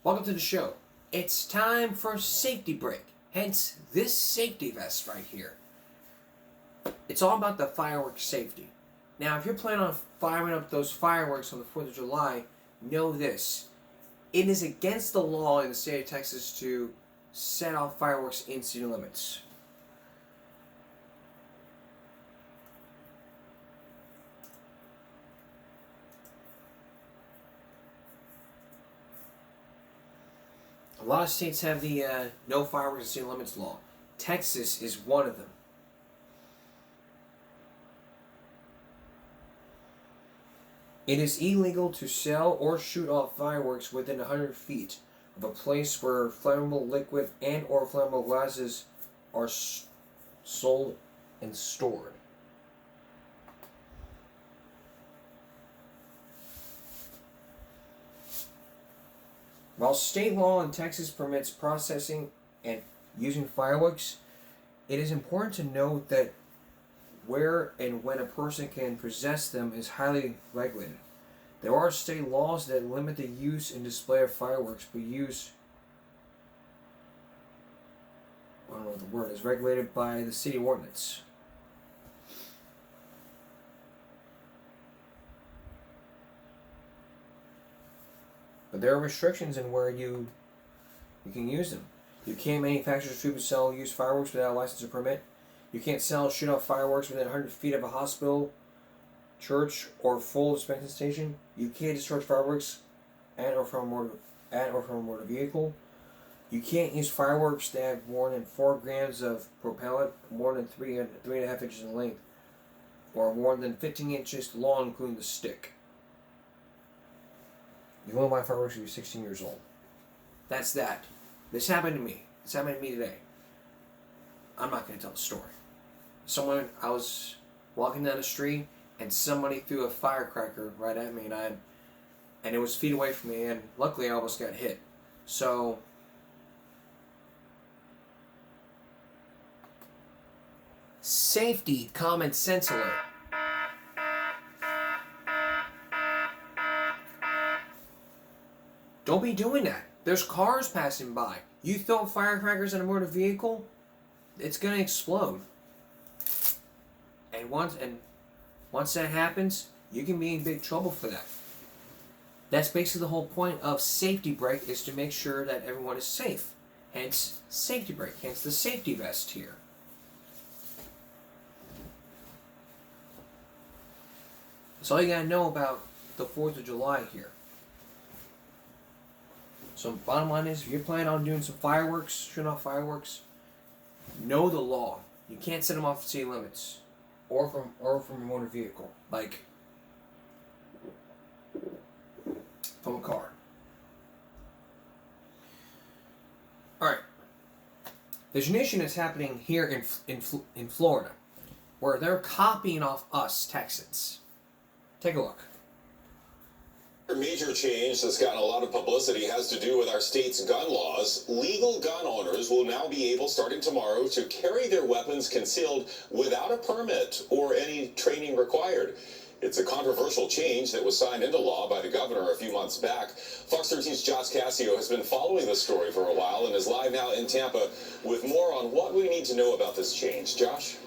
Welcome to the show. It's time for safety break, hence this safety vest right here. It's all about the fireworks safety. Now, if you're planning on firing up those fireworks on the 4th of July, know this. It is against the law in the state of Texas to set off fireworks in city limits. A lot of states have the no fireworks in city limits law. Texas is one of them. It is illegal to sell or shoot off fireworks within 100 feet of a place where flammable liquid and or flammable gases are sold and stored. While state law in Texas permits processing and using fireworks, it is important to note that where and when a person can possess them is highly regulated. There are state laws that limit the use and display of fireworks, but I don't know what the word is, regulated by the city ordinance. But there are restrictions in where you can use them. You can't manufacture, distribute, sell, use fireworks without a license or permit. You can't sell or shoot off fireworks within 100 feet of a hospital, church, or full dispensing station. You can't discharge fireworks at or from a motor vehicle. You can't use fireworks that have more than 4 grams of propellant, more than 3.5 inches in length, or more than 15 inches long, including the stick. You can only buy fireworks when you're 16 years old. That's that. This happened to me. This happened to me today. I'm not going to tell the story. I was walking down the street and somebody threw a firecracker right at me, and it was feet away from me, and luckily I almost got hit. So safety common sense alert. Don't be doing that. There's cars passing by. You throw firecrackers in a motor vehicle, it's gonna explode. And once that happens, you can be in big trouble for that. That's basically the whole point of safety break, is to make sure that everyone is safe. Hence, safety break. Hence the safety vest here. That's all you gotta know about the 4th of July here. So bottom line is, if you're planning on doing some fireworks, shooting off fireworks, know the law. You can't set them off city limits, or from a motor vehicle, like from a car. All right. There's an issue that's happening here in Florida, where they're copying off us Texans. Take a look. A major change that's gotten a lot of publicity has to do with our state's gun laws. Legal gun owners will now be able, starting tomorrow, to carry their weapons concealed without a permit or any training required. It's a controversial change that was signed into law by the governor a few months back. Fox 13's Josh Cassio has been following this story for a while and is live now in Tampa with more on what we need to know about this change. Josh?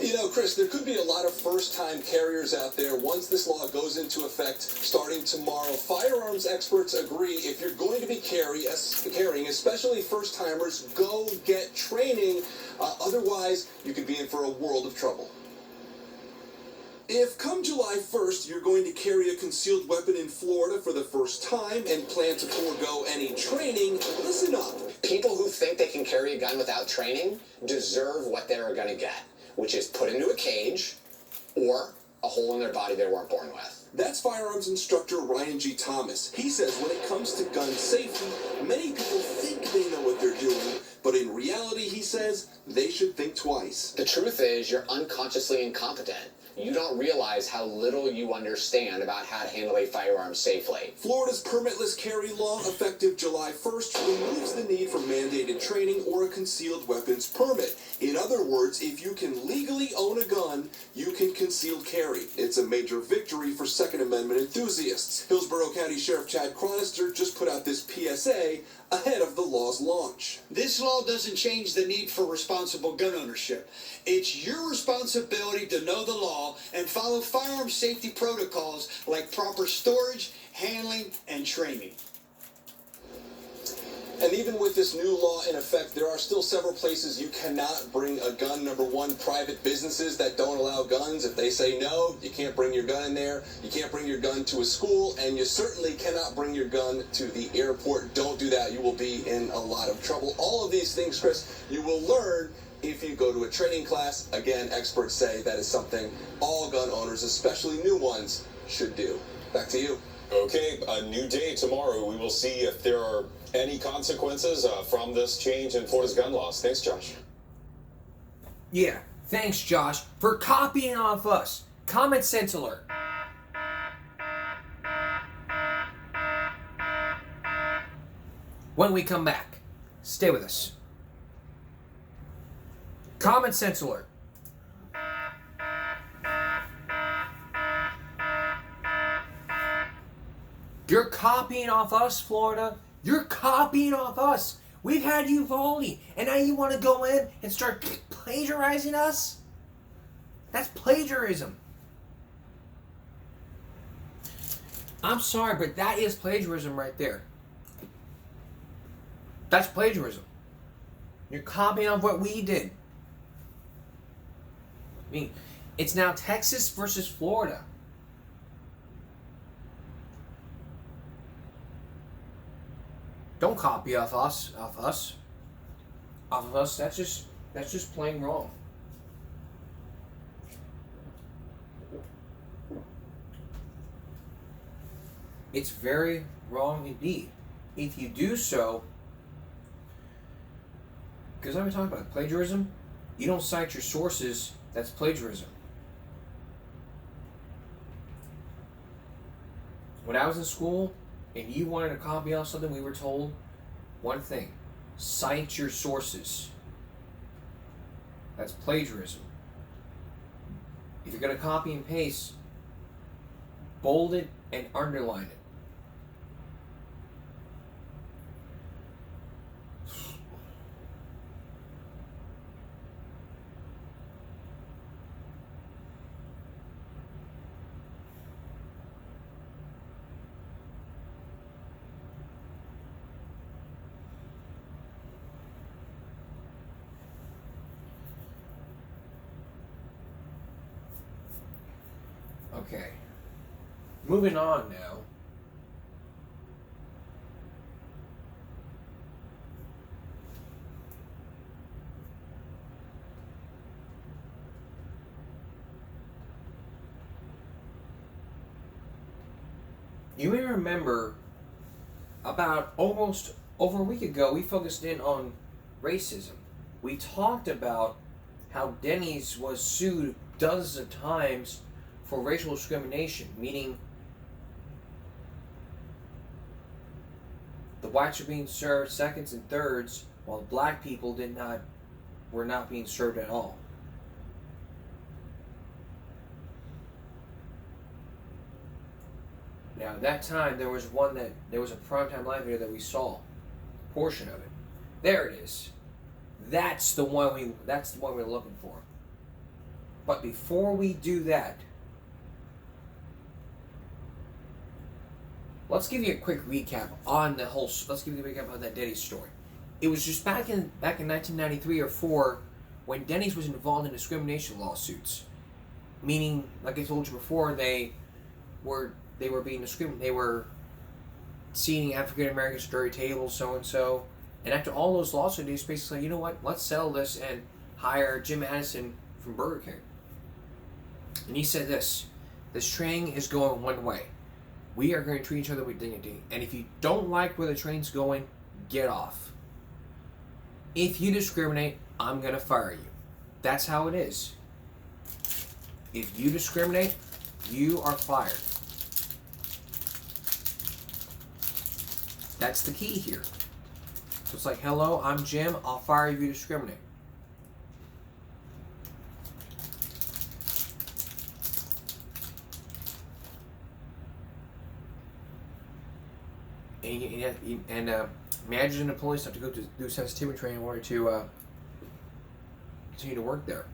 You know, Chris, there could be a lot of first-time carriers out there once this law goes into effect starting tomorrow. Firearms experts agree if you're going to be carrying, especially first-timers, go get training. Otherwise, you could be in for a world of trouble. If come July 1st you're going to carry a concealed weapon in Florida for the first time and plan to forego any training, listen up. People who think they can carry a gun without training deserve what they're going to get, which is put into a cage or a hole in their body they weren't born with. That's firearms instructor Ryan G. Thomas. He says when it comes to gun safety, many people think they know what they're doing, but in reality, he says, they should think twice. The truth is you're unconsciously incompetent. you don't realize how little you understand about how to handle a firearm safely. Florida's permitless carry law, effective July 1st, removes the need for mandated training or a concealed weapons permit. In other words, if you can legally own a gun, you can concealed carry. It's a major victory for Second Amendment enthusiasts. Hillsborough County Sheriff Chad Chronister just put out this PSA ahead of the law's launch. This law doesn't change the need for responsible gun ownership. It's your responsibility to know the law and follow firearm safety protocols like proper storage, handling, and training. And even with this new law in effect, there are still several places you cannot bring a gun. Number one, private businesses that don't allow guns. If they say no, you can't bring your gun in there. You can't bring your gun to a school, and you certainly cannot bring your gun to the airport. Don't do that. You will be in a lot of trouble. All of these things, Chris, you will learn if you go to a training class. Again, experts say that is something all gun owners, especially new ones, should do. Back to you. Okay, a new day tomorrow. We will see if there are any consequences from this change in Florida's gun laws. Thanks, Josh. Yeah, thanks, Josh, for copying off us. Common sense alert. When we come back, stay with us. Common sense alert. You're copying off us, Florida. You're copying off us. We've had Uvalde, and now you want to go in and start plagiarizing us? That's plagiarism. I'm sorry, but that is plagiarism right there. That's plagiarism. You're copying off what we did. I mean, it's now Texas versus Florida. Don't copy off us. That's just plain wrong. It's very wrong indeed. If you do so, because I've been talking about plagiarism, you don't cite your sources, that's plagiarism. When I was in school, and you wanted to copy off something, we were told one thing: cite your sources. That's plagiarism. If you're going to copy and paste, bold it and underline it. Okay, moving on now. You may remember about almost over a week ago, we focused in on racism. We talked about how Denny's was sued dozens of times for racial discrimination, meaning the whites were being served seconds and thirds, while black people were not being served at all. Now, at that time, there was a primetime live video that we saw, a portion of it. There it is. That's the one we're looking for. But before we do that, let's give you a quick recap on the whole. Let's give you a recap on that Denny's story. It was just back in 1993 or 4 when Denny's was involved in discrimination lawsuits, meaning, like I told you before, they were being discriminated. They were seating African Americans at dirty tables, so and so. And after all those lawsuits, they basically said, you know what? Let's settle this and hire Jim Addison from Burger King. And he said this train is going one way. We are going to treat each other with dignity. And if you don't like where the train's going, get off. If you discriminate, I'm going to fire you. That's how it is. If you discriminate, you are fired. That's the key here. So it's like, hello, I'm Jim. I'll fire you if you discriminate. And managers and employees have to go to do sensitivity training in order to continue to work there.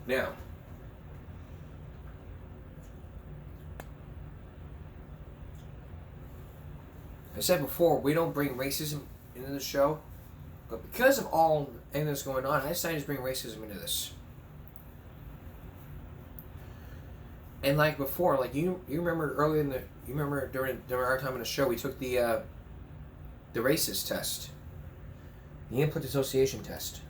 Now, I said before, we don't bring racism into the show, but because of all everything that's going on, I decided to bring racism into this. And like before, like you remember earlier during our time on the show, we took the racist test, the input association test.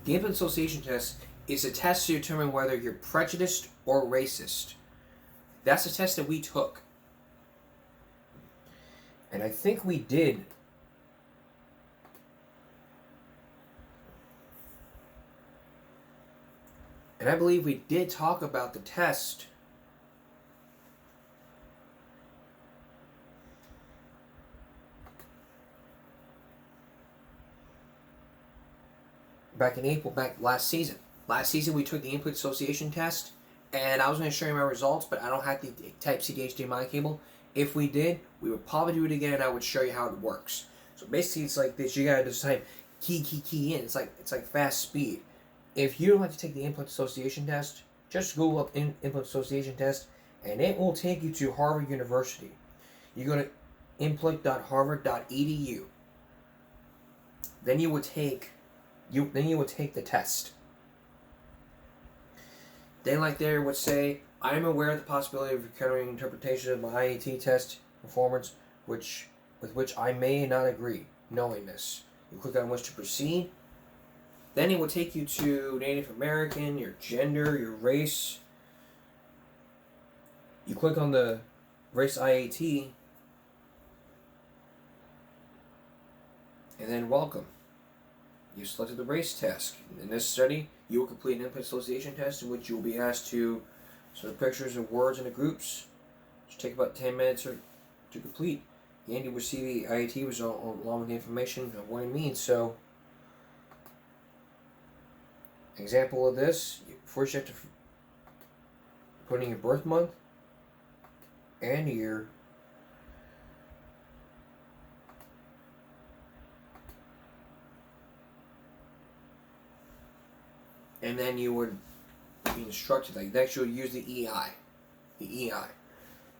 The input association test is a test to determine whether you're prejudiced or racist. That's a test that we took. And I think we did. And I believe we did talk about the test back in April, back last season. Last season we took the input association test, and I was going to show you my results, but I don't have the Type-C to HDMI cable. If we did, we would probably do it again, and I would show you how it works. So basically, it's like this: you gotta just type key in. It's like fast speed. If you don't have to take the input association test, just Google up input association test, and it will take you to Harvard University. You go to input.harvard.edu. Then you would take the test. Then, like there would say, I am aware of the possibility of encountering interpretation of my IAT test performance with which I may not agree. Knowing this, you click on which to proceed. Then it will take you to Native American, your gender, your race. You click on the race IAT, and then welcome. You selected the race test. In this study, you will complete an input association test in which you will be asked to sort pictures and words into groups. It should take about 10 minutes to complete. And you will see the IAT result along with the information of what it means. So, example of this, first you have to put in your birth month and year. And then you would be instructed, like next you would use the EI.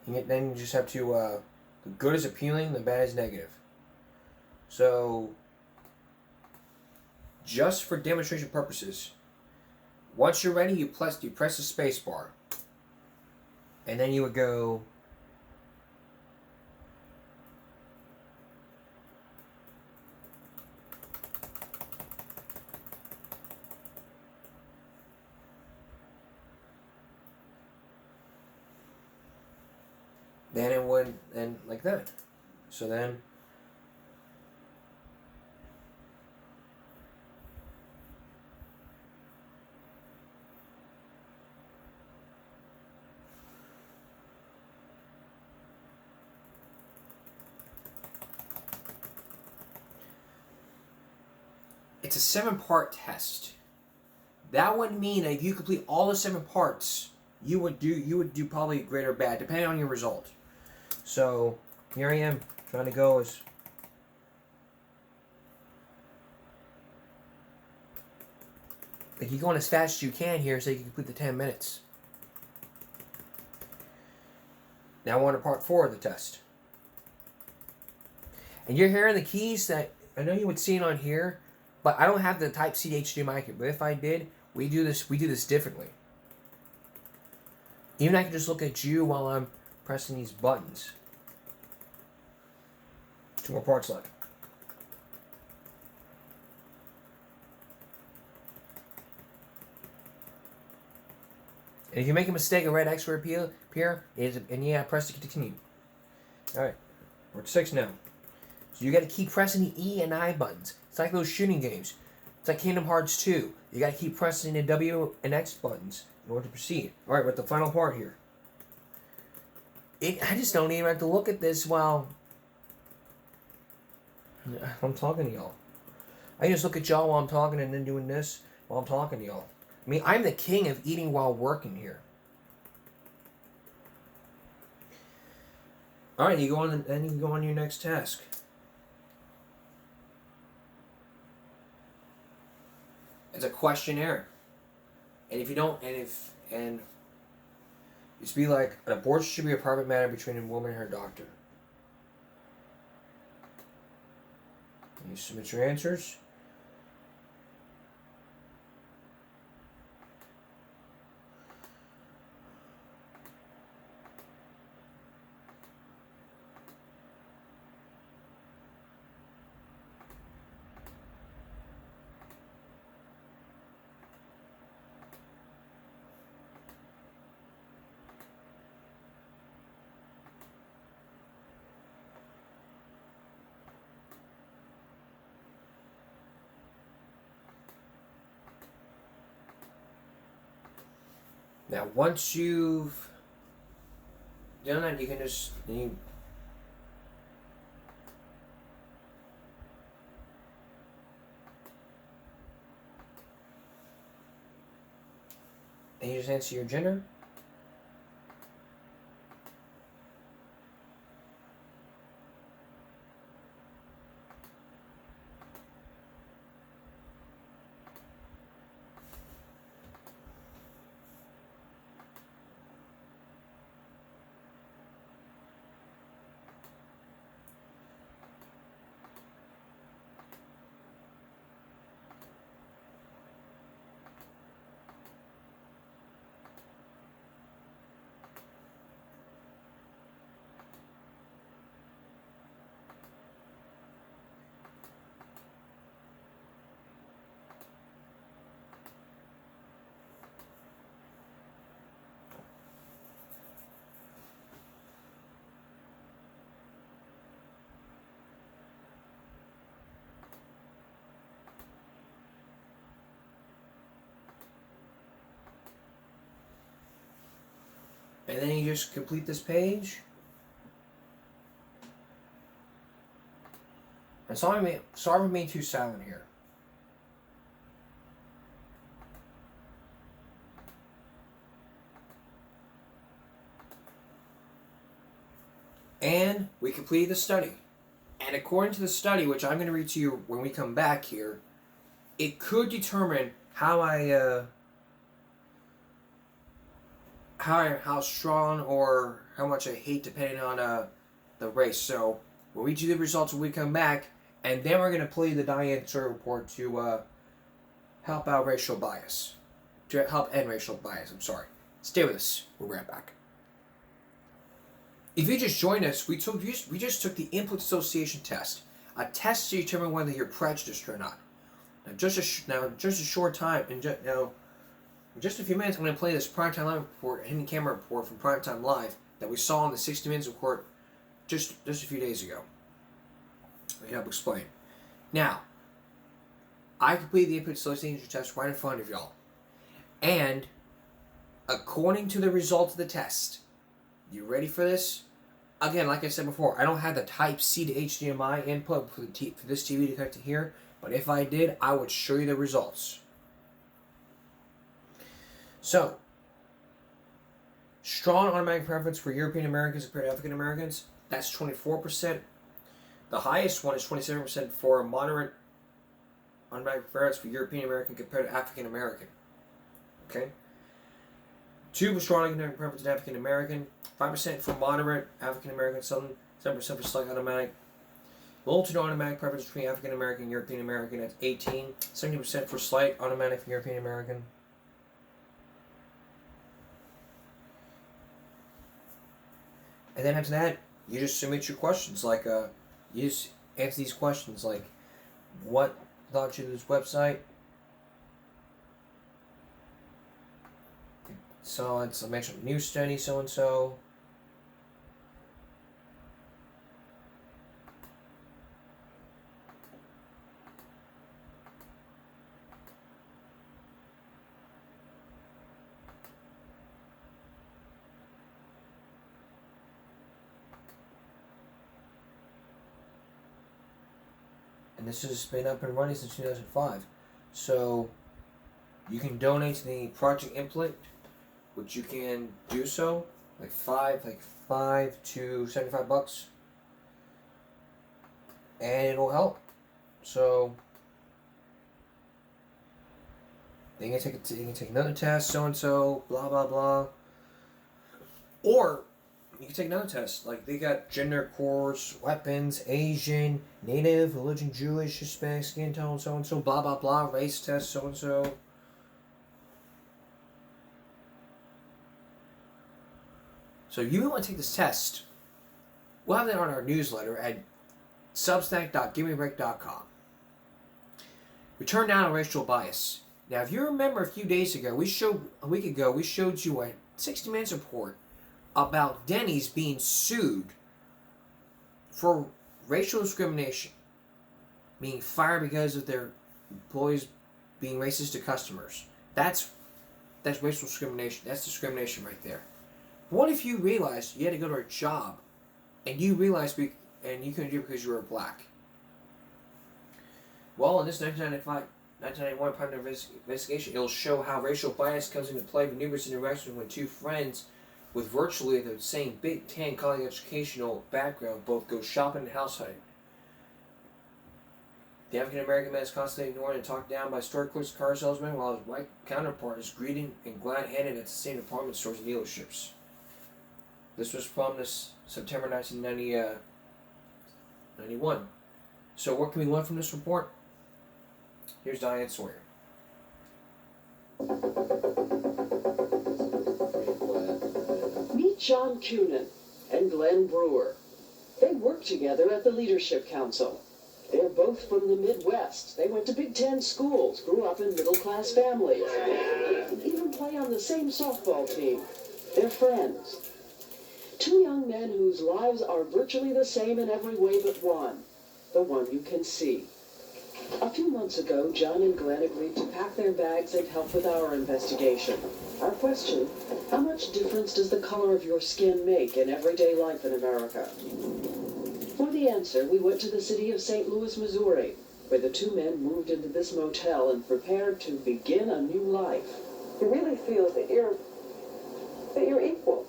And then you just have to, the good is appealing, the bad is negative. So, just for demonstration purposes, once you're ready, you press the space bar. And then you would go then it would, and like that. So then it's a 7-part test. That would mean that if you complete all the 7 parts, you would do probably great or bad, depending on your result. So here I am trying to go as like you're going as fast as you can here so you can complete the 10 minutes. Now we're on to part 4 of the test. And you're hearing the keys that I know you would see it on here, but I don't have the Type-C to HDMI kit. But if I did, we do this differently. Even I can just look at you while I'm pressing these buttons. 2 more parts left. And if you make a mistake, a red X will appear, and yeah, press to continue. Alright, we're at 6 now. So you gotta keep pressing the E and I buttons. It's like those shooting games. It's like Kingdom Hearts 2. You gotta keep pressing the W and X buttons in order to proceed. Alright, with the final part here. I just don't even have to look at this while I'm talking to y'all. I just look at y'all while I'm talking and then doing this while I'm talking to y'all. I mean, I'm the king of eating while working here. Alright, you go on, then you can go on to your next task. It's a questionnaire. And if you don't, it's be like, an abortion should be a private matter between a woman and her doctor. And you submit your answers. Now, once you've done that, you can just and you just answer your gender. And then you just complete this page. And sorry for being too silent here. And we completed the study. And according to the study, which I'm going to read to you when we come back here, it could determine how strong or how much I hate, depending on the race. So we'll read you the results when we come back, and then we're going to play the Diane Sawyer report to help out racial bias. To help end racial bias, I'm sorry. Stay with us. We'll be right back. If you just joined us, we just took the input association test, a test to determine whether you're prejudiced or not. Now, just a short time, and in just a few minutes, I'm going to play this Primetime Live report, hidden camera report from Primetime Live that we saw in the 60 Minutes report just a few days ago. Let me help explain. Now, I completed the input association test right in front of y'all, and according to the results of the test, you ready for this? Again, like I said before, I don't have the Type-C to HDMI input for this TV to connect to here, but if I did, I would show you the results. So, strong automatic preference for European Americans compared to African Americans, that's 24%. The highest one is 27% for moderate automatic preference for European American compared to African American. Okay? 2 for strong automatic preference in African American, 5% for moderate African American, 7% for slight automatic. Low to no automatic preference between African American and European American, that's 18. 70% for slight automatic for European American. And then after that, you just submit your questions. Like, you just answer these questions like, what brought you to this website? So it's a mentioned new study, so and so. And this has been up and running since 2005. So you can donate to the project input, which you can do so, like five to $75, and it'll help. So they can take another test, so and so, blah blah blah, or you can take another test. Like they got gender, course, weapons, Asian, Native, religion, Jewish, Hispanic, skin tone, so and so, blah blah blah, race test, so and so. So if you want to take this test, we'll have that on our newsletter at substack.givemebreak.com. Return now to racial bias. Now, if you remember a few days ago, a week ago, we showed you a 60 Minutes report about Denny's being sued for racial discrimination, being fired because of their employees being racist to customers. That's racial discrimination. That's discrimination right there. What if you realized you had to go to a job, and you realized and you couldn't do it because you were black? Well, in this 1991 Department of Investigation, it'll show how racial bias comes into play with numerous interactions when two friends with virtually the same Big Ten college educational background both go shopping and house hunting. The African American man is constantly ignored and talked down by store clerks, car salesmen, while his white counterpart is greeted and glad-handed at the same department stores and dealerships. This was from this September 1991. So what can we learn from this report? Here's Diane Sawyer. Meet John Cunin and Glenn Brewer. They work together at the Leadership Council. They're both from the Midwest. They went to Big Ten schools, grew up in middle-class families, and even play on the same softball team. They're friends. Two young men whose lives are virtually the same in every way but one, the one you can see. A few months ago, John and Glenn agreed to pack their bags and help with our investigation. Our question, how much difference does the color of your skin make in everyday life in America? For the answer, we went to the city of St. Louis, Missouri, where the two men moved into this motel and prepared to begin a new life. You really feel that you're equal.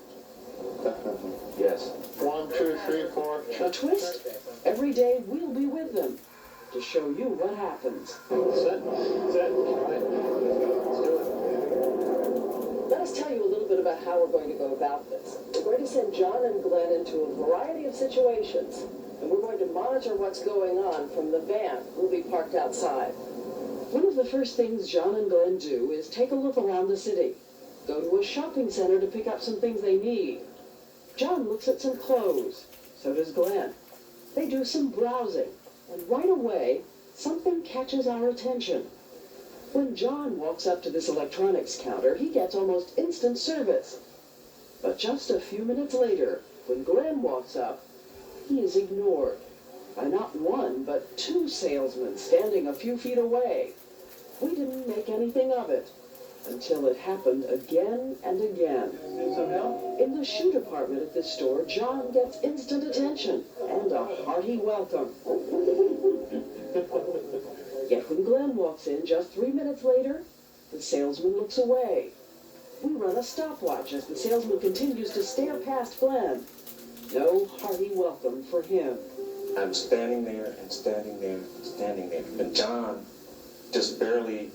Yes. 1, 2, 3, 4. A twist? Every day we'll be with them to show you what happens. Set. Right. Let's do it. Let us tell you a little bit about how we're going to go about this. We're going to send John and Glenn into a variety of situations, and we're going to monitor what's going on from the van. We'll be parked outside. One of the first things John and Glenn do is take a look around the city. Go to a shopping center to pick up some things they need. John looks at some clothes. So does Glenn. They do some browsing. And right away, something catches our attention. When John walks up to this electronics counter, he gets almost instant service. But just a few minutes later, when Glenn walks up, he is ignored by not one, but two salesmen standing a few feet away. We didn't make anything of it until it happened again and again. In the shoe department at this store, John gets instant attention and a hearty welcome. Yet when Glenn walks in just 3 minutes later, the salesman looks away. We run a stopwatch as the salesman continues to stare past Glenn. No hearty welcome for him. I'm standing there and standing there and standing there. And John just barely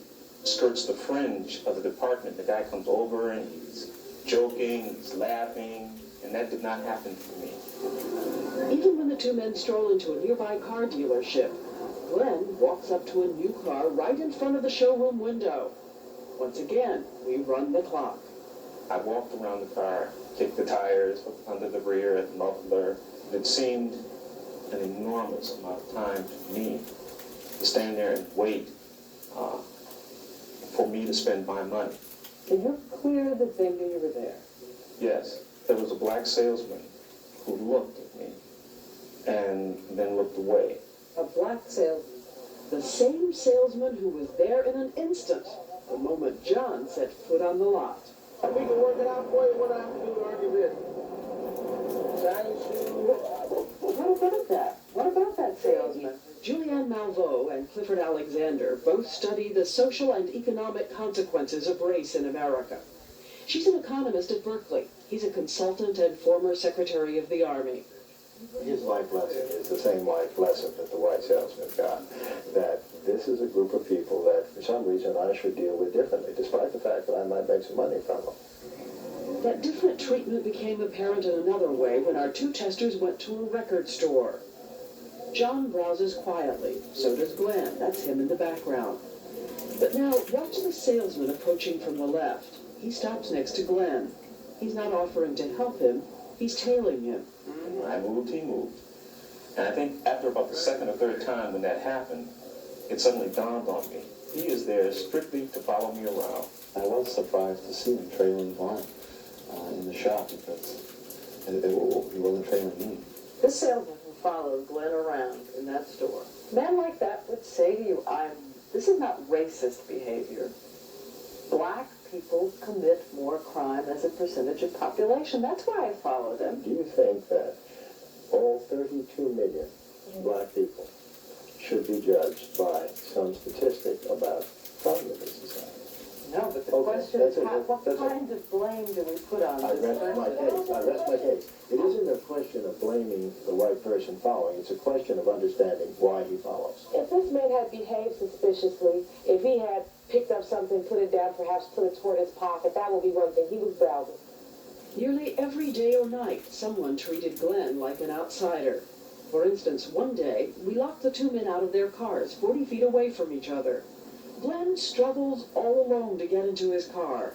skirts the fringe of the department. The guy comes over and he's joking, he's laughing, and that did not happen to me. Even when the two men stroll into a nearby car dealership, Glenn walks up to a new car right in front of the showroom window. Once again, we run the clock. I walked around the car, kicked the tires, looked under the rear at the muffler. It seemed an enormous amount of time to me to stand there and wait for me to spend my money. And you're clear that they knew you were there? Yes, there was a black salesman who looked at me and then looked away. A black salesman. The same salesman who was there in an instant, the moment John set foot on the lot. We can work it out for you. What I have to do to argue this? Shiny shoes. What about that salesman? Julianne Malveaux and Clifford Alexander both study the social and economic consequences of race in America. She's an economist at Berkeley. He's a consultant and former Secretary of the Army. His life lesson is the same life lesson that the white salesman got, that this is a group of people that for some reason I should deal with differently, despite the fact that I might make some money from them. That different treatment became apparent in another way when our two testers went to a record store. John browses quietly, so does Glenn. That's him in the background. But now, watch the salesman approaching from the left. He stops next to Glenn. He's not offering to help him, he's tailing him. I moved, he moved. And I think after about the second or third time when that happened, it suddenly dawned on me. He is there strictly to follow me around. I was surprised to see him trailing Glenn in the shop because he wasn't trailing me. This salesman who followed Glenn around in that store. A man like that would say to you, this is not racist behavior. Black people commit more crime as a percentage of population. That's why I followed him. Do you think that all 32 million black people should be judged by some statistic about crime in this society? No, but the Okay, question that's is, it. what That's it. kind of blame do we put on I this rest my case. I rest my case. It isn't a question of blaming the white person following. It's a question of understanding why he follows. If this man had behaved suspiciously, if he had picked up something, put it down, perhaps put it toward his pocket, that would be one thing. He was browsing. Nearly every day or night, someone treated Glenn like an outsider. For instance, one day, we locked the two men out of their cars, 40 feet away from each other. Glenn struggles all alone to get into his car.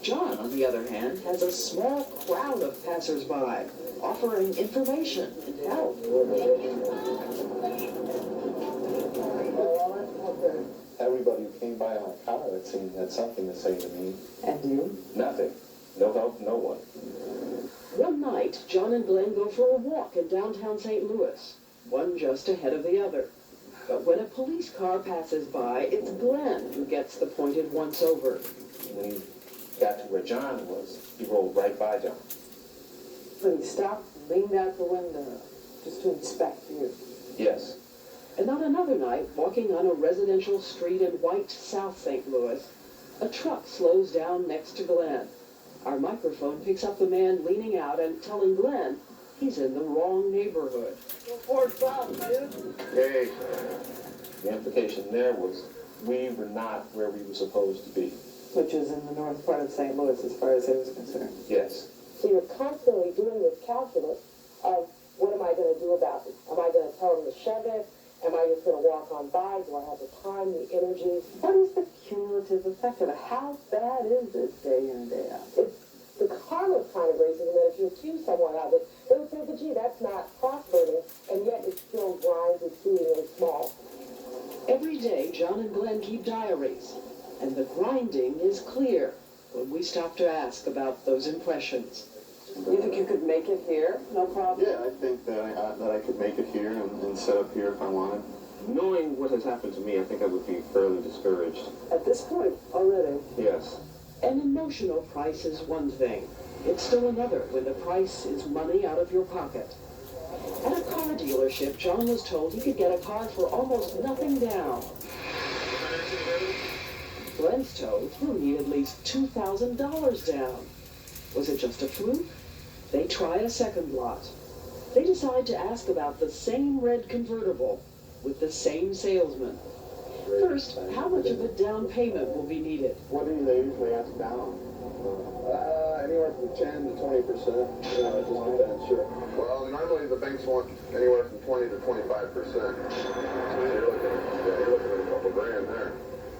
John, on the other hand, has a small crowd of passers-by, offering information and help. Everybody who came by in my car, it seemed, had something to say to me. And you? Nothing. No help, no one. One night, John and Glenn go for a walk in downtown St. Louis, one just ahead of the other. But when a police car passes by, it's Glenn who gets the pointed once-over. When he got to where John was, he rolled right by John. So he stopped, leaned out the window, just to inspect you. Yes. And on another night, walking on a residential street in white South St. Louis, a truck slows down next to Glenn. Our microphone picks up the man leaning out and telling Glenn he's in the wrong neighborhood. Hey. The implication there was we were not where we were supposed to be. Which is in the north part of St. Louis, as far as he was concerned. Yes. So you're constantly doing this calculus of what am I going to do about it? Am I going to tell him to shove it? Am I just going to walk on by? Do I have the time, the energy? What is the cumulative effect of it? How bad is this day in and day out? It's the karma kind of racism that if you accuse someone of it, they would say, but gee, that's not cross-burning, and yet it still grinds its being really small. Every day, John and Glenn keep diaries, and the grinding is clear when we stop to ask about those impressions. You think you could make it here? No problem? Yeah, I think that I could make it here and set up here if I wanted. Knowing what has happened to me, I think I would be fairly discouraged. At this point, already. Yes. An emotional price is one thing. It's still another when the price is money out of your pocket. At a car dealership, John was told he could get a car for almost nothing down. Glenn's told he'll need at least $2,000 down. Was it just a fluke? They try a second lot. They decide to ask about the same red convertible with the same salesman. First, how much of a down payment will be needed? What do they usually ask down? Anywhere from 10 to 20%. It just depends, sure. Well, normally the banks want anywhere from 20 to 25%. So you're looking at a couple grand there.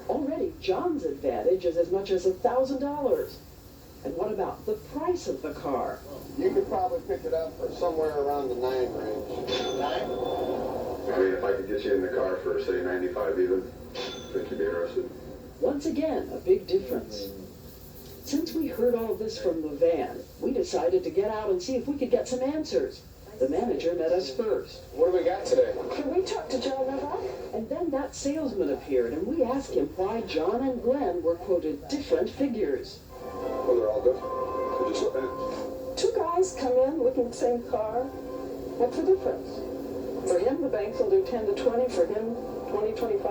Already, John's advantage is as much as $1,000. And what about the price of the car? You could probably pick it up for somewhere around the 9 range. 9? I mean, if I could get you in the car for, say, 95 even, think you'd be interested. Once again, a big difference. Since we heard all this from the van, we decided to get out and see if we could get some answers. The manager met us first. What do we got today? Can we talk to John about it? And then that salesman appeared, and we asked him why John and Glenn were quoted different figures. Well, they're all different. They're just depends. Two guys come in looking at the same car. What's the difference? For him, the banks will do 10 to 20. For him, 20, 25?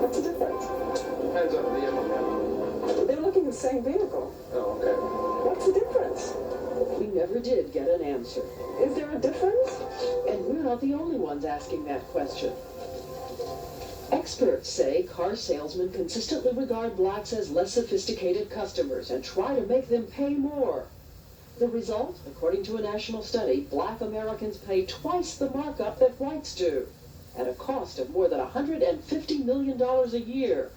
What's the difference? Depends on the vehicle, man. They're looking at the same vehicle. Oh, okay. What's the difference? We never did get an answer. Is there a difference? And we're not the only ones asking that question. Experts say car salesmen consistently regard blacks as less sophisticated customers and try to make them pay more. The result, according to a national study, black Americans pay twice the markup that whites do, at a cost of more than $150 million a year.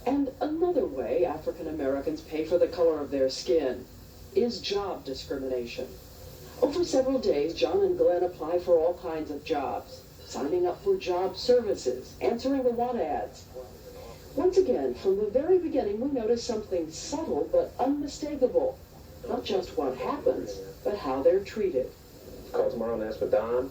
And another way African Americans pay for the color of their skin is job discrimination. Over several days, John and Glenn apply for all kinds of jobs, signing up for job services, answering the want ads. Once again, from the very beginning, we notice something subtle but unmistakable. Not just what happens, but how they're treated. Call tomorrow and ask for Don.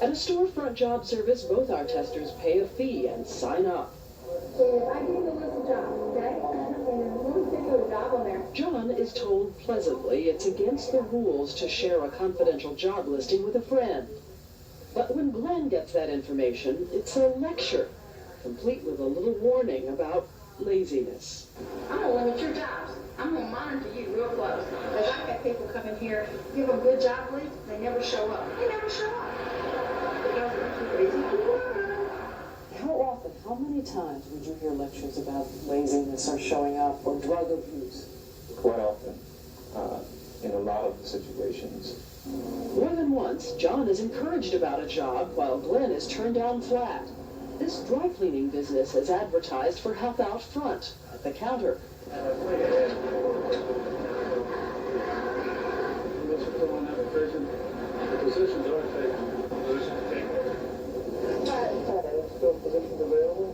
At a storefront job service, both our testers pay a fee and sign up. I give you a list of jobs, okay? And we'll stick to a job on there. John is told pleasantly it's against the rules to share a confidential job listing with a friend. But when Glenn gets that information, it's a lecture, complete with a little warning about laziness. I'm gonna limit your jobs. I'm gonna monitor you real close. Because I've got people come in here, give them good job leads, they never show up. They never show up. Because they're too busy to work. How often, how many times would you hear lectures about laziness or showing up or drug abuse? Quite often, in a lot of the situations. More than once, John is encouraged about a job while Glenn is turned down flat. This dry cleaning business is advertised for help out front, at the counter. The positions are taken. Positions taken. Positions available?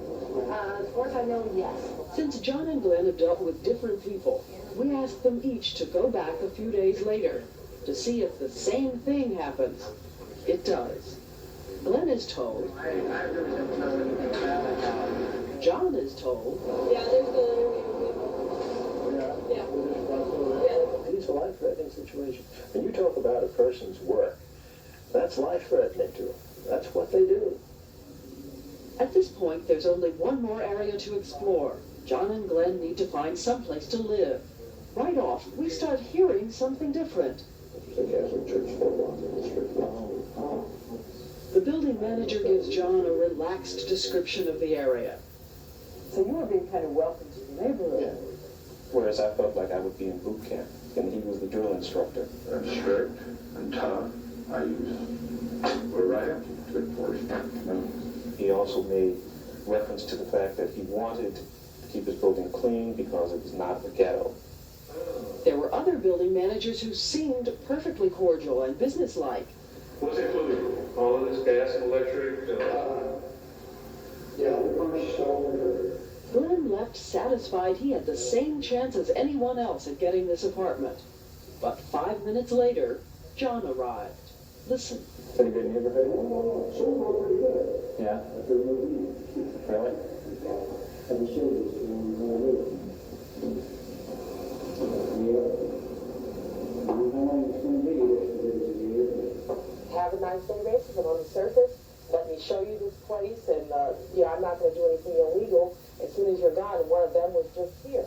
As far as I know, yes. Since John and Glenn have dealt with different people, we asked them each to go back a few days later to see if the same thing happens. It does. Glenn is told. I really don't know anything about it. John is told. Yeah, they're still interviewing people. Yeah. These are life-threatening situations. When you talk about a person's work, that's life-threatening to them. That's what they do. At this point, there's only one more area to explore. John and Glenn need to find someplace to live. Right off, we start hearing something different. The Catholic Church The building manager gives John a relaxed description of the area. So you were being kind of welcomed to the neighborhood. Yeah. Whereas I felt like I would be in boot camp, and he was the drill instructor. I'm strict and tough. We're right up to good force. He also made reference to the fact that he wanted to keep his building clean because it was not a ghetto. There were other building managers who seemed perfectly cordial and businesslike. What's included? All of this gas and electric? Glenn left satisfied he had the same chance as anyone else at getting this apartment. But 5 minutes later, John arrived. Listen. Pretty good neighborhood? Yeah? Really? Have a nice day, basis, and on the surface, let me show you this place, and I'm not going to do anything illegal. As soon as you're gone, and one of them was just here.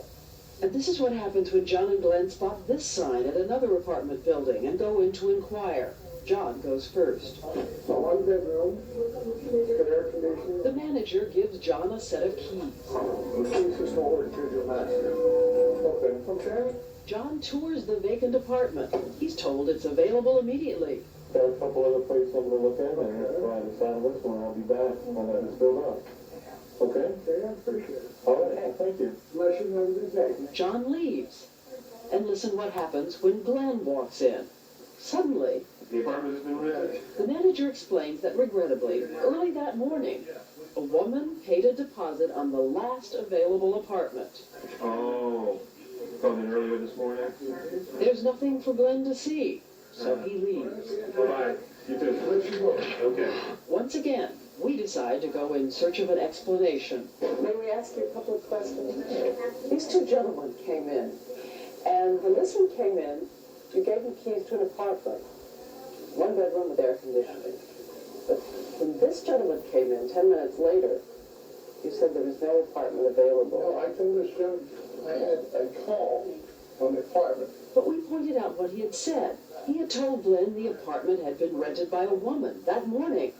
And this is what happens when John and Glenn spot this sign at another apartment building and go in to inquire. John goes first. One bedroom, good air conditioning. The manager gives John a set of keys. The keys is forward to your master. Okay. John tours the vacant apartment. He's told it's available immediately. Got a couple other places I'm going to look at, and if I decide which one, I'll be back when that is filled up. Okay? Okay, I appreciate it. All right, thank you. Bless you, have a good day. John leaves. And listen what happens when Glenn walks in. Suddenly, The apartment has been rented. the manager explains that regrettably, early that morning, A woman paid a deposit on the last available apartment. Oh, called in earlier this morning? There's nothing for Glenn to see, so he leaves. Bye-bye. You too. Okay. Once again, we decide to go in search of an explanation. May we ask you a couple of questions? These two gentlemen came in, and when this one came in, you gave him keys to an apartment, one bedroom with air conditioning. But when this gentleman came in 10 minutes later, you said there was no apartment available. No, I told this gentleman I had a call from the apartment. But we pointed out what he had said. He had told Glenn the apartment had been rented by a woman that morning.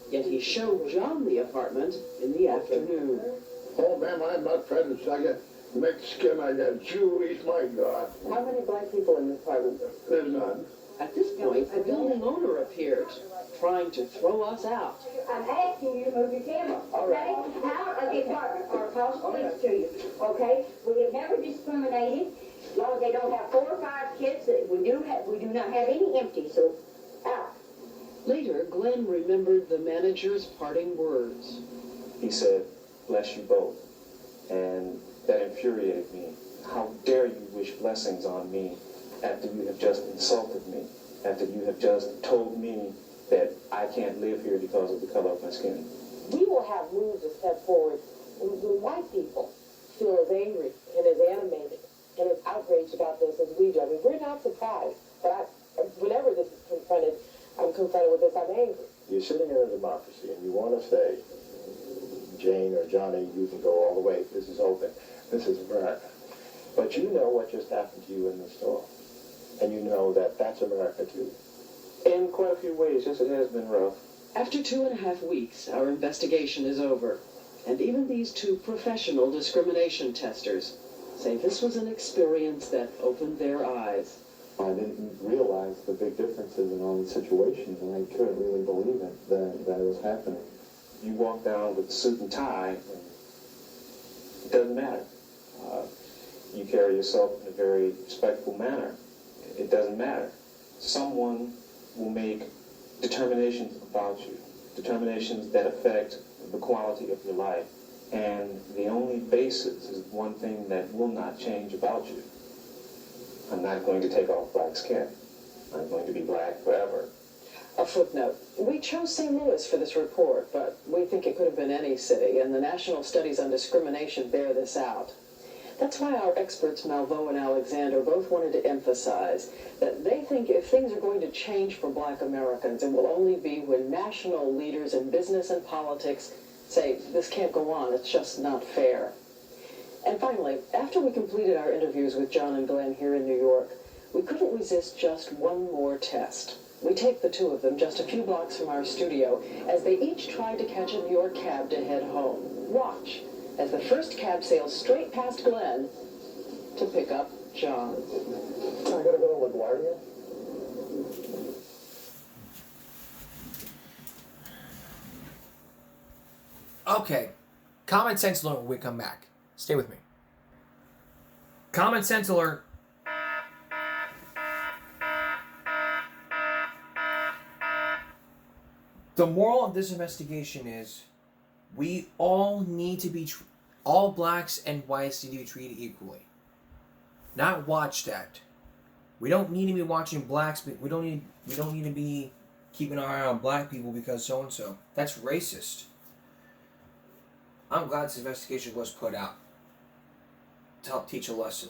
Yet he showed John the apartment in the afternoon. Oh, ma'am, I'm not prejudiced. I got Mexican, I got Jewish, my God. How many black people in this apartment? There's none. At this point, the building owner appears, trying to throw us out. I'm asking you to move your camera, okay? Out of the apartment or across the street to you, okay? We have never discriminated, as long as they don't have 4 or 5 kids, that we do not have any empty, so out. Later, Glenn remembered the manager's parting words. He said, bless you both. And that infuriated me. How dare you wish blessings on me after you have just insulted me, after you have just told me that I can't live here because of the color of my skin. We will have moves to step forward when white people feel as angry and as animated and as outraged about this as we do. I mean, we're not surprised, but whenever this is confronted, I'm confronted with this, I'm angry. You're sitting in a democracy and you want to say, Jane or Johnny, you can go all the way. This is open. This is America. But you know what just happened to you in the store. And you know that that's America too. In quite a few ways, yes, it has been rough. After 2.5 weeks, our investigation is over. And even these two professional discrimination testers say this was an experience that opened their eyes. I didn't realize the big differences in all these situations, and I couldn't really believe it, that it was happening. You walk down with a suit and tie, and it doesn't matter. You carry yourself in a very respectful manner. It doesn't matter. Someone will make determinations about you, determinations that affect the quality of your life. And the only basis is one thing that will not change about you. I'm not going to take off black skin. I'm going to be black forever. A footnote. We chose St. Louis for this report, but we think it could have been any city, and the National Studies on Discrimination bear this out. That's why our experts, Malveaux and Alexander, both wanted to emphasize that they think if things are going to change for black Americans, it will only be when national leaders in business and politics say, this can't go on, it's just not fair. And finally, after we completed our interviews with John and Glenn here in New York, we couldn't resist just one more test. We taped the two of them just a few blocks from our studio as they each tried to catch a New York cab to head home. Watch as the first cab sails straight past Glenn to pick up John. I gotta go to LaGuardia. Okay, common sense alert when we come back. Stay with me. Common sense alert. The moral of this investigation is we all need to be, all blacks and whites need to be treated equally. Not watched at. We don't need to be watching blacks, but we don't need to be keeping our eye on black people because so and so. That's racist. I'm glad this investigation was put out to help teach a lesson.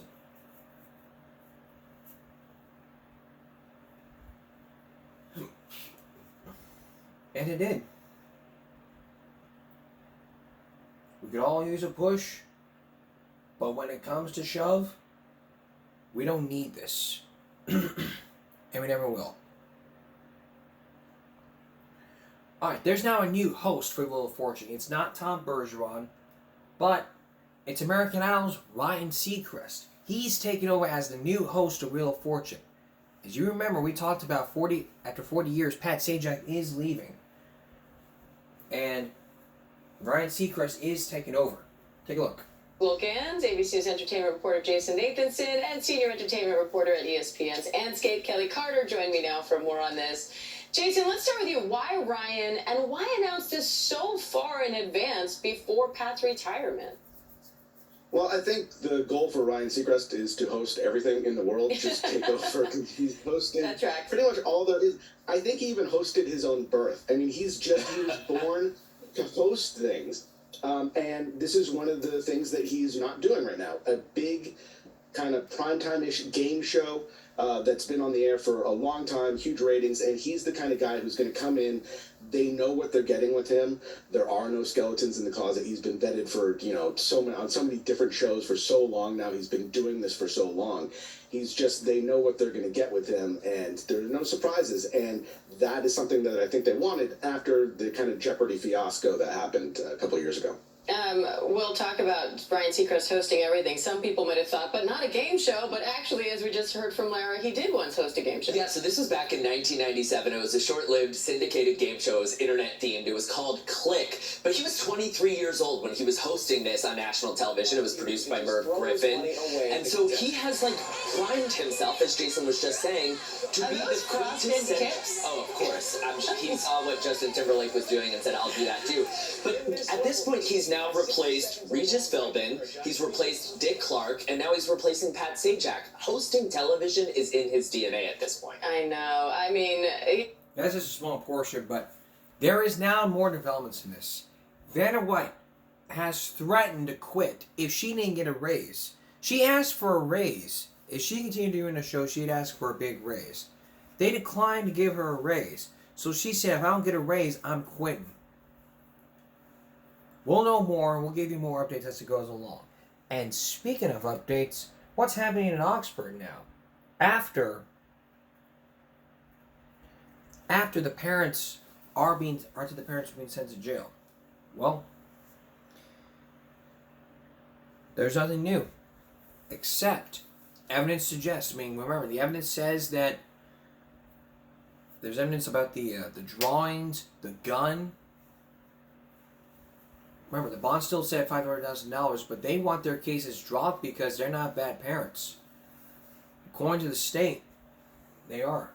And it did. We could all use a push, but when it comes to shove, we don't need this. And we never will. Alright, there's now a new host for Wheel of Fortune. It's not Tom Bergeron, but it's American Idol's Ryan Seacrest. He's taken over as the new host of Wheel of Fortune. As you remember, we talked about after 40 years, Pat Sajak is leaving. And Ryan Seacrest is taking over. Take a look. Wilkins, ABC News entertainment reporter Jason Nathanson, and senior entertainment reporter at ESPN's Anscape, Kelly Carter, join me now for more on this. Jason, let's start with you. Why Ryan, and why announce this so far in advance before Pat's retirement? Well, I think the goal for Ryan Seacrest is to host everything in the world, just take over, because he's hosted That tracks. pretty much all there is. I think he even hosted his own birth. I mean, he was born to host things. And this is one of the things that he's not doing right now. A big kind of primetime-ish game show that's been on the air for a long time, huge ratings, and he's the kind of guy who's going to come in. They know what they're getting with him. There are no skeletons in the closet. He's been vetted for, on so many different shows for so long now. He's been doing this for so long. They know what they're going to get with him, and there are no surprises. And that is something that I think they wanted after the kind of Jeopardy fiasco that happened a couple of years ago. We'll talk about Ryan Seacrest hosting everything. Some people might have thought, but not a game show. But actually, as we just heard from Lara, he did once host a game show. Yeah, so this was back in 1997. It was a short-lived syndicated game show. It was internet-themed. It was called Click. But he was 23 year old when he was hosting this on national television. It was produced by Merv Griffin. And so he has, primed himself, as Jason was just saying, to be the quintessential... Oh, of course. I'm sure he saw what Justin Timberlake was doing and said, I'll do that too. But at this point, he's now replaced Regis Philbin, he's replaced Dick Clark, and now he's replacing Pat Sajak. Hosting television is in his DNA at this point. I know. I mean... That's just a small portion, but there is now more developments in this. Vanna White has threatened to quit if she didn't get a raise. She asked for a raise. If she continued doing the show, she'd ask for a big raise. They declined to give her a raise. So she said, if I don't get a raise, I'm quitting. We'll know more, and we'll give you more updates as it goes along. And speaking of updates, what's happening in Oxford now? After the parents are being sent to jail. Well, there's nothing new, except evidence suggests. Remember, the evidence says that there's evidence about the drawings, the gun. Remember, the bond still set at $500,000, but they want their cases dropped because they're not bad parents. According to the state, they are.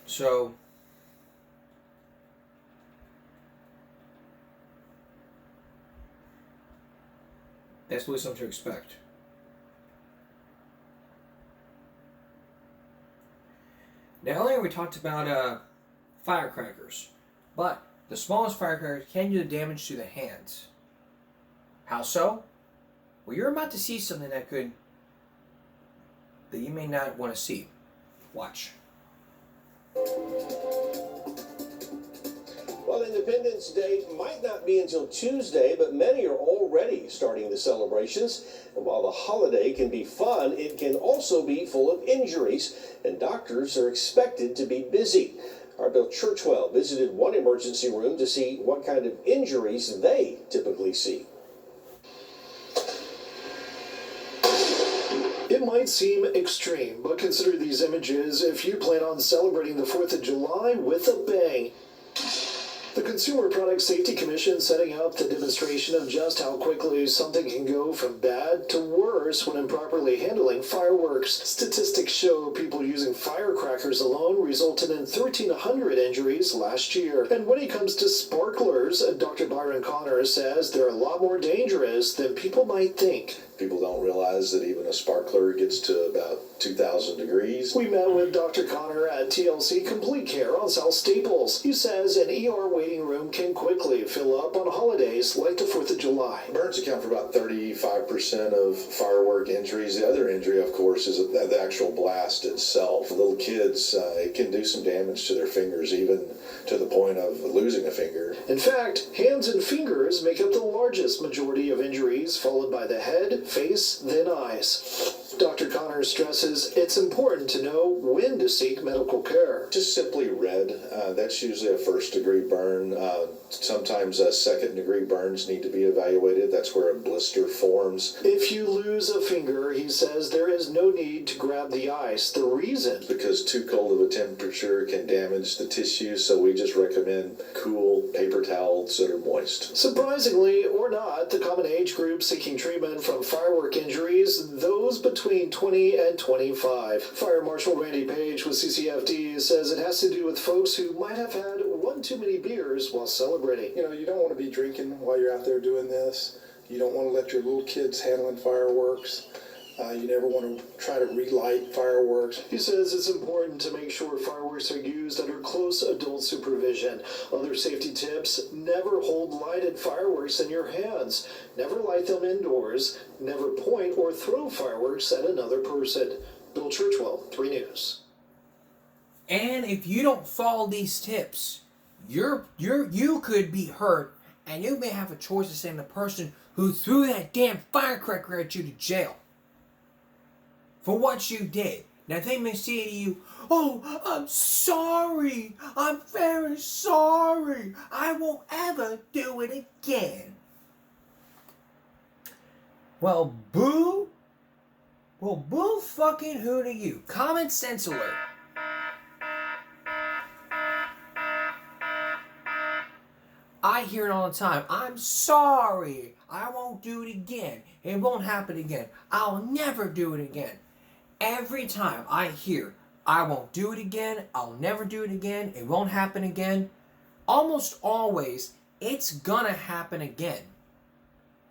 So, that's really something to expect. Now, earlier we talked about firecrackers, but the smallest firecrackers can do the damage to the hands. How so? Well, you're about to see something that you may not want to see. Watch. Well, Independence Day might not be until Tuesday, but many are already starting the celebrations. And while the holiday can be fun, it can also be full of injuries, and doctors are expected to be busy. Our Bill Churchwell visited one emergency room to see what kind of injuries they typically see. It might seem extreme, but consider these images if you plan on celebrating the 4th of July with a bang. The Consumer Product Safety Commission setting up the demonstration of just how quickly something can go from bad to worse when improperly handling fireworks. Statistics show people using firecrackers alone resulted in 1,300 injuries last year. And when it comes to sparklers, Dr. Byron Connor says they're a lot more dangerous than people might think. People don't realize that even a sparkler gets to about 2,000 degrees. We met with Dr. Connor at TLC Complete Care on South Staples. He says an ER waiting room can quickly fill up on holidays like the 4th of July. Burns account for about 35% of firework injuries. The other injury, of course, is the actual blast itself. For little kids, it can do some damage to their fingers, even to the point of losing a finger. In fact, hands and fingers make up the largest majority of injuries, followed by the head, face, then eyes. Dr. Connor stresses it's important to know when to seek medical care. Just simply red, that's usually a first-degree burn. Sometimes second-degree burns need to be evaluated. That's where a blister forms. If you lose a finger, he says there is no need to grab the ice. The reason? Because too cold of a temperature can damage the tissue, so we just recommend cool paper towels that are moist. Surprisingly or not, the common age group seeking treatment from firework injuries, those between between 20 and 25. Fire Marshal Randy Page with CCFD says it has to do with folks who might have had one too many beers while celebrating. You know, you don't want to be drinking while you're out there doing this. You don't want to let your little kids handling fireworks. You never want to try to relight fireworks. He says it's important to make sure fireworks are used under close adult supervision. Other safety tips: never hold lighted fireworks in your hands. Never light them indoors. Never point or throw fireworks at another person. Bill Churchwell, 3 News. And if you don't follow these tips, you could be hurt, and you may have a choice of sending the person who threw that damn firecracker at you to jail for what you did. Now they may say to you, "Oh, I'm sorry. I'm very sorry. I won't ever do it again." Well, boo. Well, boo fucking who to you? Common sense alert. I hear it all the time. "I'm sorry. I won't do it again. It won't happen again. I'll never do it again." Every time I hear, "I won't do it again, I'll never do it again, it won't happen again," almost always, it's gonna happen again.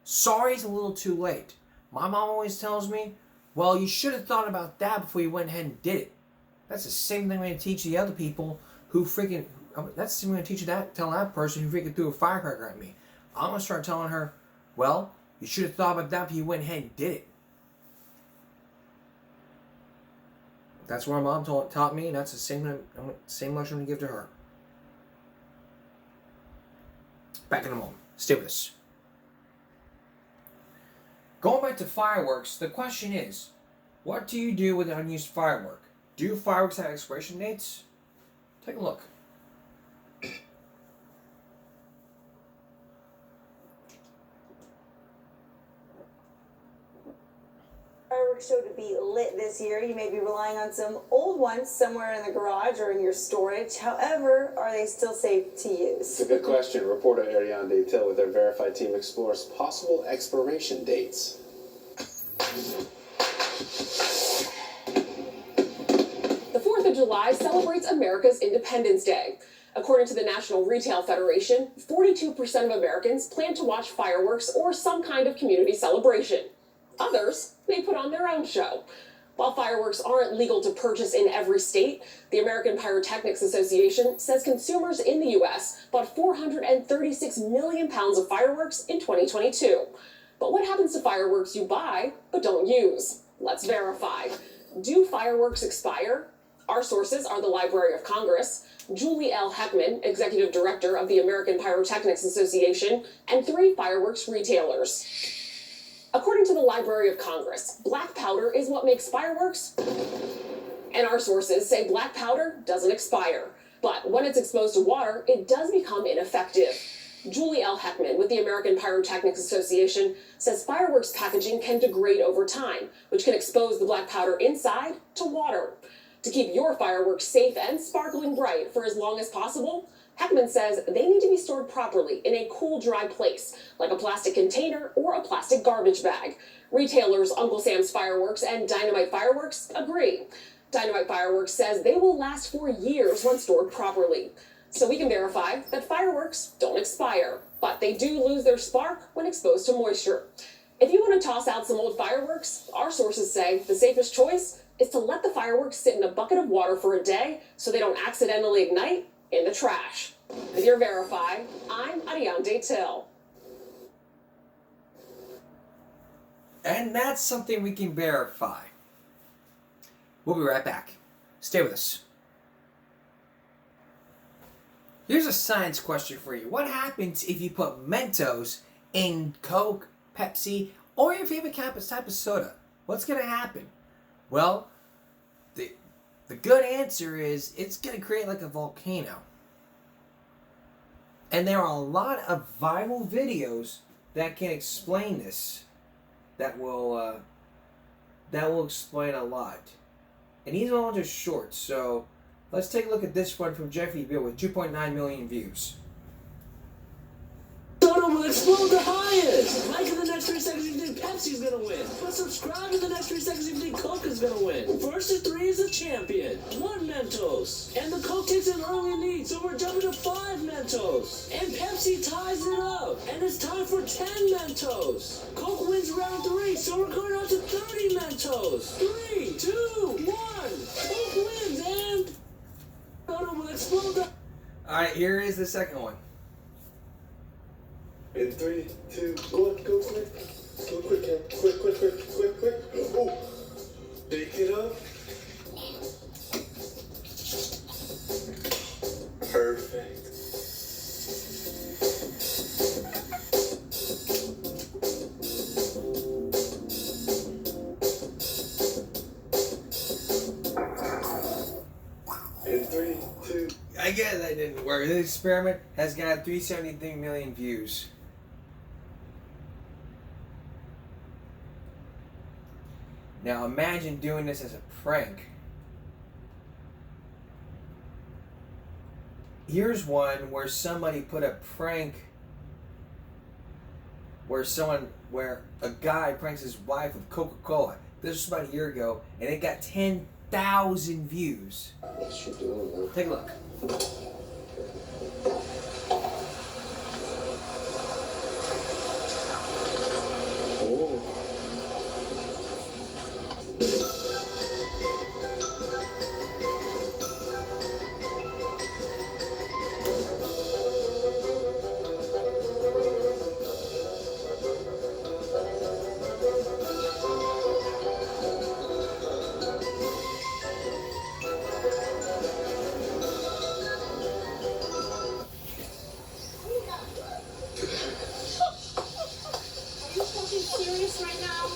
Sorry's a little too late. My mom always tells me, "Well, you should have thought about that before you went ahead and did it." That's the same thing I'm going to teach the other people who freaking... That's the same thing I'm going to teach tell that person who freaking threw a firecracker at me. I'm going to start telling her, "Well, you should have thought about that before you went ahead and did it." That's what my mom taught me, and that's the same lesson I'm going to give to her. Back in a moment. Stay with us. Going back to fireworks, the question is, what do you do with an unused firework? Do fireworks have expiration dates? Take a look. Fireworks show to be lit this year. You may be relying on some old ones somewhere in the garage or in your storage. However, are they still safe to use? It's a good question. Reporter Ariane Till with our Verified team explores possible expiration dates. The 4th of July celebrates America's Independence Day. According to the National Retail Federation, 42% of Americans plan to watch fireworks or some kind of community celebration. Others may put on their own show. While fireworks aren't legal to purchase in every state, the American Pyrotechnics Association says consumers in the U.S. bought 436 million pounds of fireworks in 2022. But what happens to fireworks you buy but don't use? Let's verify. Do fireworks expire? Our sources are the Library of Congress, Julie L. Heckman, Executive Director of the American Pyrotechnics Association, and 3 fireworks retailers. According to the Library of Congress, black powder is what makes fireworks, and our sources say black powder doesn't expire. But when it's exposed to water, it does become ineffective. Julie L. Heckman with the American Pyrotechnics Association says fireworks packaging can degrade over time, which can expose the black powder inside to water. To keep your fireworks safe and sparkling bright for as long as possible, Heckman says they need to be stored properly in a cool, dry place, like a plastic container or a plastic garbage bag. Retailers Uncle Sam's Fireworks and Dynamite Fireworks agree. Dynamite Fireworks says they will last for years when stored properly. So we can verify that fireworks don't expire, but they do lose their spark when exposed to moisture. If you want to toss out some old fireworks, our sources say the safest choice is to let the fireworks sit in a bucket of water for a day so they don't accidentally ignite in the trash. With your Verify, I'm Ariane Till. And that's something we can verify. We'll be right back. Stay with us. Here's a science question for you. What happens if you put Mentos in Coke, Pepsi, or your favorite type of soda? What's going to happen? Well, the good answer is it's going to create like a volcano. And there are a lot of viral videos that can explain this. That will explain a lot. And these are all just shorts. So let's take a look at this one from Jeffrey Bill with 2.9 million views. Don't will explode the highest. Like in the next 3 seconds if you think Pepsi's gonna win. But subscribe in the next 3 seconds if you think Coke is gonna win. First to 3 is a champion. 1 Mentos. And the Coke takes an early lead, so we're jumping to 5 Mentos. And Pepsi ties it up. And it's time for 10 Mentos. Coke wins round 3, so we're going on to 30 Mentos. 3, 2, 1. Coke wins and Soda will explode the... Alright, here is the second one. In 3, 2, 1, go quick. Go quick, Cam. Quick, quick, quick, quick, quick. Oh! Shake it up. Perfect. In 3, 2. I guess that didn't work. This experiment has got 373 million views. Now imagine doing this as a prank. Here's one where somebody put a prank where a guy pranks his wife with Coca-Cola. This was about a year ago, and it got 10,000 views. What you doing, man? Take a look. Oh. Serious right now?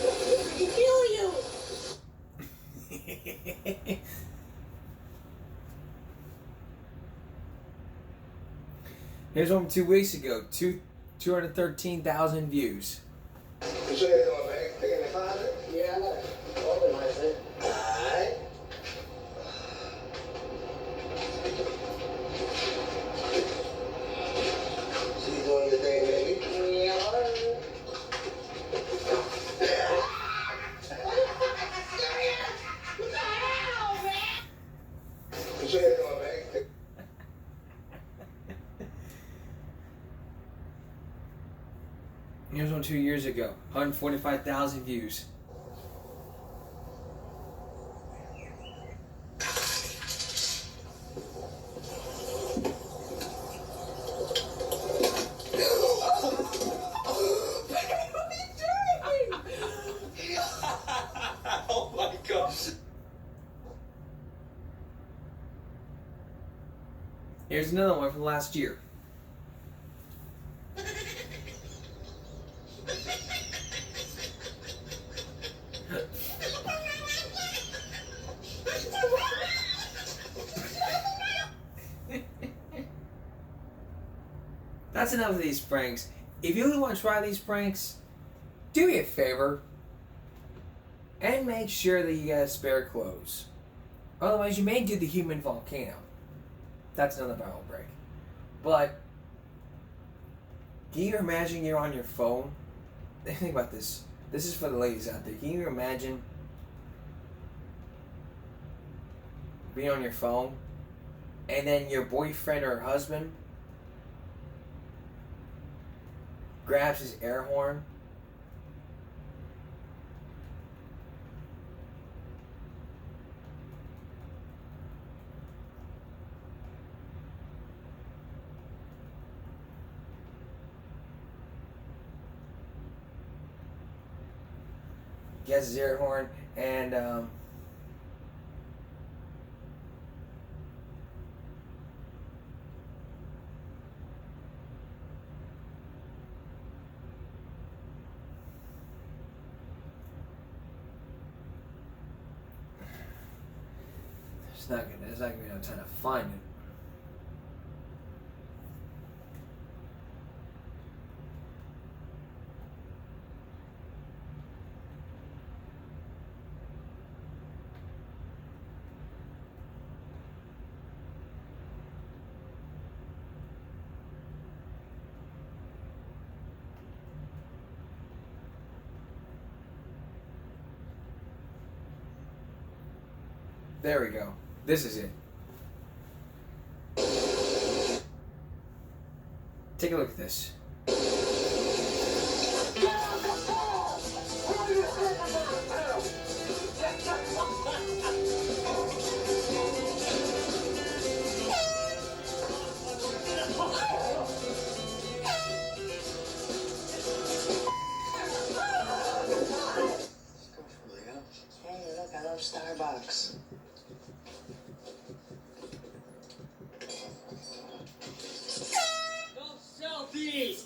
I can feel you. Here's one from 2 weeks ago. 213,000 views. You sure you're going back? Taking the closet? Yeah, I got it. Organize it. Alright. So you doing your thing, baby? Yeah. What the hell, man? You sure you're going back? Here's one 2 years ago. 145,000 views. Oh my gosh. Here's another one from last year. That's enough of these pranks. If you really want to try these pranks, do me a favor and make sure that you got spare clothes. Otherwise, you may do the human volcano. That's another barrel break. But can you imagine you're on your phone? Think about this. This is for the ladies out there. Can you imagine being on your phone and then your boyfriend or husband grabs his air horn gets his air horn and there's not gonna be no time to find it. There we go. This is it. Take a look at this. Hey, look, I love Starbucks. No selfies!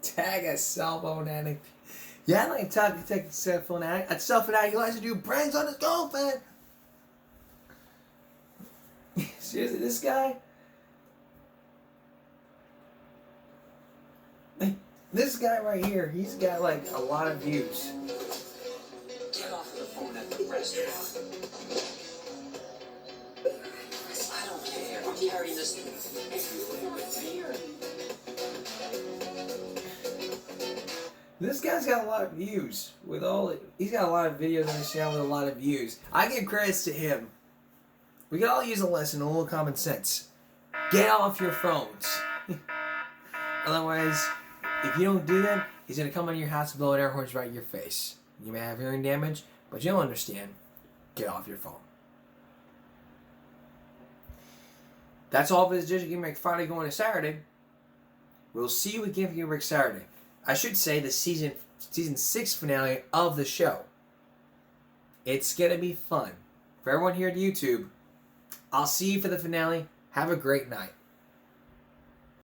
Tag a cell phone addict. Yeah, I like to take a cell phone addict. A cell phone addict who likes to do pranks on his girlfriend. Seriously, this guy? This guy right here, he's got like a lot of views. Get off the phone at the restaurant. I don't care. I'm carrying this everywhere with me. This guy's got a lot of views. He's got a lot of videos on his channel with a lot of views. I give credits to him. We can all use a lesson, a little common sense. Get off your phones. Otherwise, if you don't do that, he's going to come into your house and blow an air horns right in your face. You may have hearing damage, but you'll understand. Get off your phone. That's all for this edition of Game Break Friday going to Saturday. We'll see you with Game Break Saturday. I should say the season 6 finale of the show. It's going to be fun. For everyone here at YouTube, I'll see you for the finale. Have a great night.